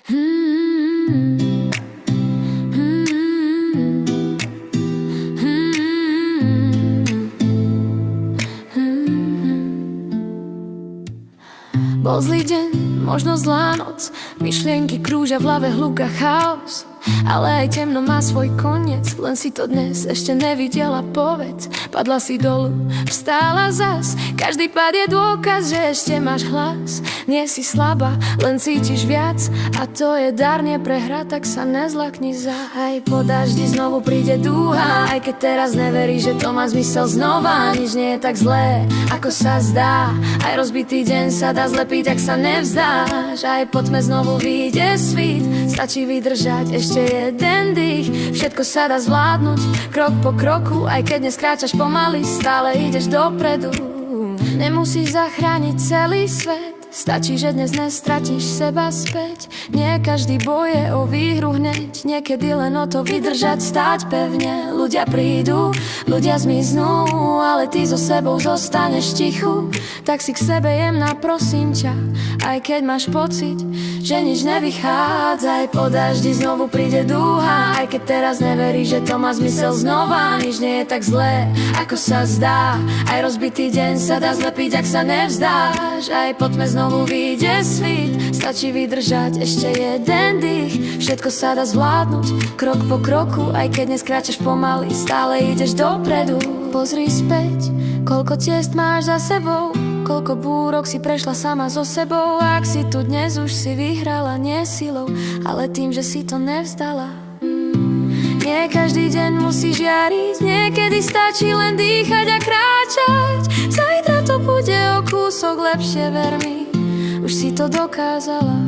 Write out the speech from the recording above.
Bol zlý deň, možno zlá noc, myšlienky krúžia v hlave, hluka chaos. Ale aj temno má svoj koniec, len si to dnes ešte nevidela, povedz. Padla si dolu, vstála zas, každý pád je dôkaz, že ešte máš hlas. Nie si slabá, len cítiš viac a to je dar, neprehra, tak sa nezlakni za. Aj po daždi znovu príde dúha, aj keď teraz neveríš, že to má zmysel znova. Nič nie je tak zlé, ako sa zdá, aj rozbitý deň sa dá zlepiť, ak sa nevzdáš. Aj po tme znovu vyjde svít, stačí vydržať ešte jeden dých. Všetko sa dá zvládnuť, krok po kroku, aj keď dnes kráčaš pomaly, stále ideš dopredu. Nemusíš zachrániť celý svet, stačí, že dnes nestratíš seba späť. Nie každý boj je o výhru hneď, niekedy len o to vydržať, stáť pevne. Ľudia prídu, ľudia zmiznú, ale ty so sebou zostaneš tichu. Tak si k sebe jemná, prosím ťa, aj keď máš pocit, že nič nevychádza. Aj po daždi znovu príde dúha, aj keď teraz neveríš, že to má zmysel znova. Nič nie je tak zlé, ako sa zdá, aj rozbitý deň sa dá zlepiť, ak sa nevzdáš. Aj po tme znovu vyjde svít, stačí vydržať ešte jeden dých. Všetko sa dá zvládnuť, krok po kroku, aj keď dnes kráčaš pomaly, stále ideš dopredu. Pozri späť, koľko ciest máš za sebou, koľko búrok si prešla sama so sebou. Ak si tu dnes, už si vyhrala nie silou, ale tým, že si to nevzdala. Nie každý deň musí žiariť, niekedy stačí len dýchať a kráčať. Zajtra to bude o kúsok lepšie, ver mi, už si to dokázala.